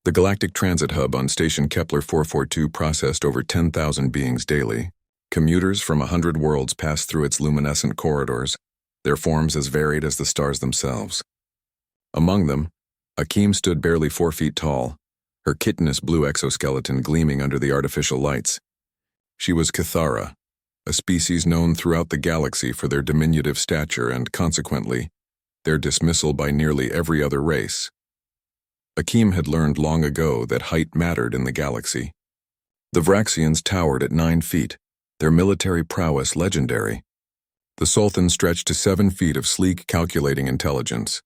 The Galactic Transit Hub on Station Kepler 442 processed over 10,000 beings daily. Commuters from 100 worlds passed through its luminescent corridors, their forms as varied as the stars themselves. Among them, Akeem stood barely 4 feet tall, her chitinous blue exoskeleton gleaming under the artificial lights. She was Cathara, a species known throughout the galaxy for their diminutive stature and, consequently, their dismissal by nearly every other race. Akeem had learned long ago that height mattered in the galaxy. The Vraxians towered at 9 feet, their military prowess legendary. The Sultan stretched to 7 feet of sleek, calculating intelligence.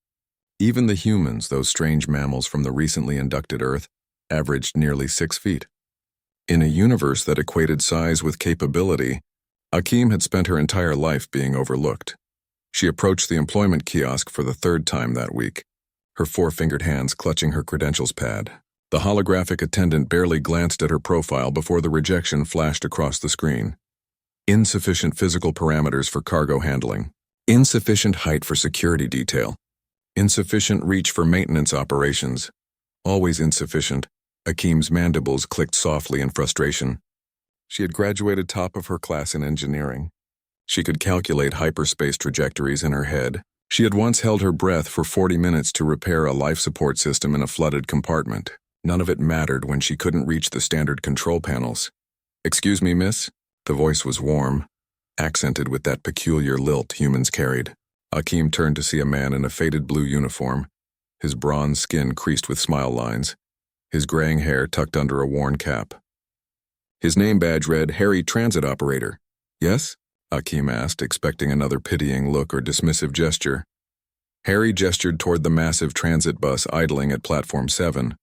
Even the humans, those strange mammals from the recently inducted Earth, averaged nearly 6 feet. In a universe that equated size with capability, Akeem had spent her entire life being overlooked. She approached the employment kiosk for the 3rd time that week, her 4-fingered hands clutching her credentials pad. The holographic attendant barely glanced at her profile before the rejection flashed across the screen. Insufficient physical parameters for cargo handling. Insufficient height for security detail. Insufficient reach for maintenance operations. Always insufficient. Akeem's mandibles clicked softly in frustration. She had graduated top of her class in engineering. She could calculate hyperspace trajectories in her head. She had once held her breath for 40 minutes to repair a life support system in a flooded compartment. None of it mattered when she couldn't reach the standard control panels. "Excuse me, miss?" The voice was warm, accented with that peculiar lilt humans carried. Akeem turned to see a man in a faded blue uniform, his bronze skin creased with smile lines, his graying hair tucked under a worn cap. His name badge read, "Harry Transit Operator." "Yes?" Akeem asked, expecting another pitying look or dismissive gesture. Harry gestured toward the massive transit bus idling at Platform 7.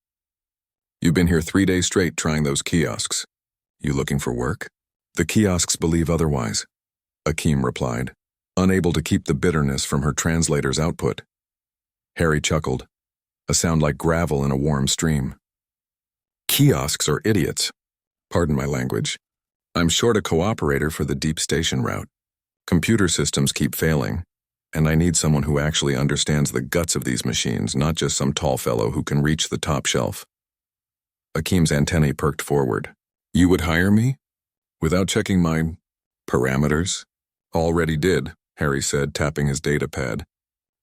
"You've been here 3 days straight trying those kiosks. You looking for work?" "The kiosks believe otherwise," Akeem replied, unable to keep the bitterness from her translator's output. Harry chuckled, a sound like gravel in a warm stream. "Kiosks are idiots. Pardon my language. I'm short a cooperator for the deep station route. Computer systems keep failing, and I need someone who actually understands the guts of these machines, not just some tall fellow who can reach the top shelf." Akeem's antennae perked forward. "You would hire me? Without checking my parameters?" "Already did," Harry said, tapping his data pad.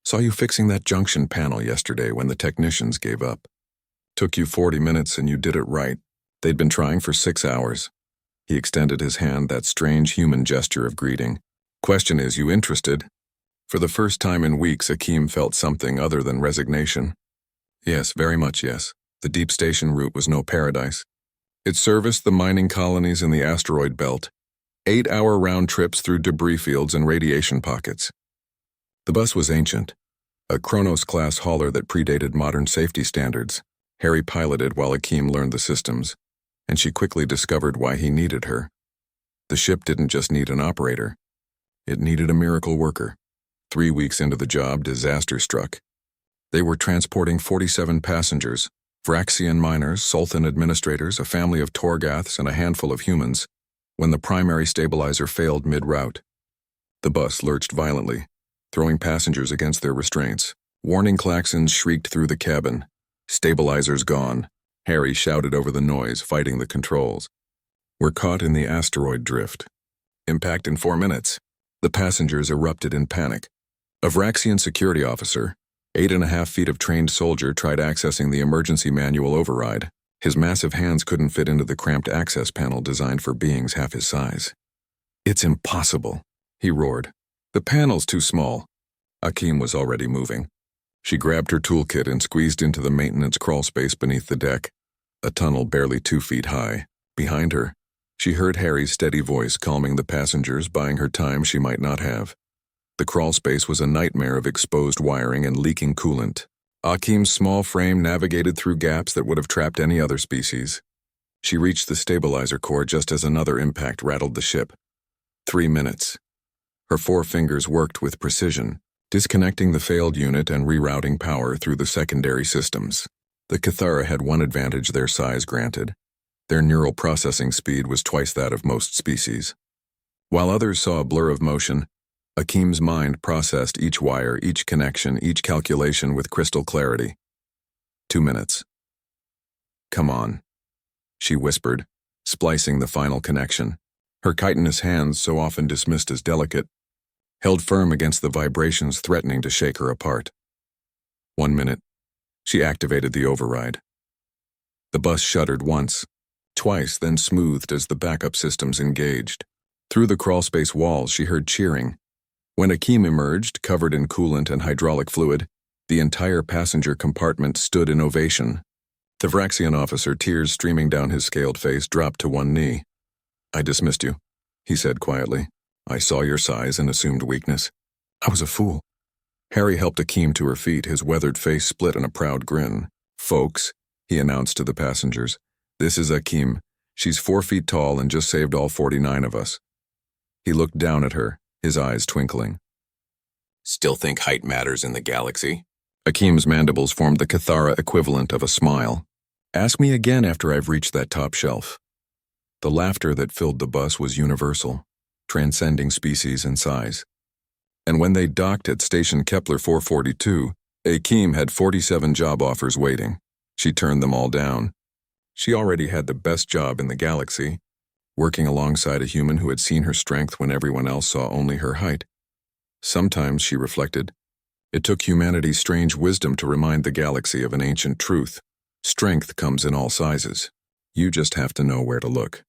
"Saw you fixing that junction panel yesterday when the technicians gave up. Took you 40 minutes and you did it right. They'd been trying for 6 hours. He extended his hand, that strange human gesture of greeting. "Question is, you interested?" For the first time in weeks, Akeem felt something other than resignation. "Yes, very much yes. The deep station route was no paradise. It serviced the mining colonies in the asteroid belt, 8-hour round trips through debris fields and radiation pockets. The bus was ancient, a Kronos-class hauler that predated modern safety standards. Harry piloted while Akeem learned the systems, and she quickly discovered why he needed her. The ship didn't just need an operator. It needed a miracle worker. 3 weeks into the job, disaster struck. They were transporting 47 passengers, Vraxian miners, Sultan administrators, a family of Torgaths, and a handful of humans, when the primary stabilizer failed mid-route. The bus lurched violently, throwing passengers against their restraints. Warning klaxons shrieked through the cabin. "Stabilizers gone." Harry shouted over the noise, fighting the controls. "We're caught in the asteroid drift. Impact in 4 minutes." The passengers erupted in panic. A Vraxian security officer, 8.5 feet of trained soldier, tried accessing the emergency manual override. His massive hands couldn't fit into the cramped access panel designed for beings half his size. "It's impossible," he roared. "The panel's too small." Akeem was already moving. She grabbed her toolkit and squeezed into the maintenance crawl space beneath the deck, a tunnel barely 2 feet high. Behind her, she heard Harry's steady voice calming the passengers, buying her time she might not have. The crawl space was a nightmare of exposed wiring and leaking coolant. Akeem's small frame navigated through gaps that would have trapped any other species. She reached the stabilizer core just as another impact rattled the ship. 3 minutes. Her 4 fingers worked with precision, disconnecting the failed unit and rerouting power through the secondary systems. The Cathara had one advantage their size granted. Their neural processing speed was twice that of most species. While others saw a blur of motion, Akeem's mind processed each wire, each connection, each calculation with crystal clarity. 2 minutes. Come on, she whispered, splicing the final connection. Her chitinous hands, so often dismissed as delicate, held firm against the vibrations threatening to shake her apart. 1 minute. She activated the override. The bus shuddered once, twice, then smoothed as the backup systems engaged. Through the crawlspace walls, she heard cheering. When Akeem emerged, covered in coolant and hydraulic fluid, the entire passenger compartment stood in ovation. The Vraxian officer, tears streaming down his scaled face, dropped to one knee. I dismissed you, he said quietly. I saw your size and assumed weakness. I was a fool. Harry helped Akeem to her feet, his weathered face split in a proud grin. Folks, he announced to the passengers, this is Akeem. She's 4 feet tall and just saved all 49 of us. He looked down at her, his eyes twinkling. Still think height matters in the galaxy? Akeem's mandibles formed the Cathara equivalent of a smile. Ask me again after I've reached that top shelf. The laughter that filled the bus was universal, transcending species and size. And when they docked at Station Kepler 442, Akeem had 47 job offers waiting. She turned them all down. She already had the best job in the galaxy, working alongside a human who had seen her strength when everyone else saw only her height. Sometimes, she reflected, it took humanity's strange wisdom to remind the galaxy of an ancient truth. Strength comes in all sizes. You just have to know where to look.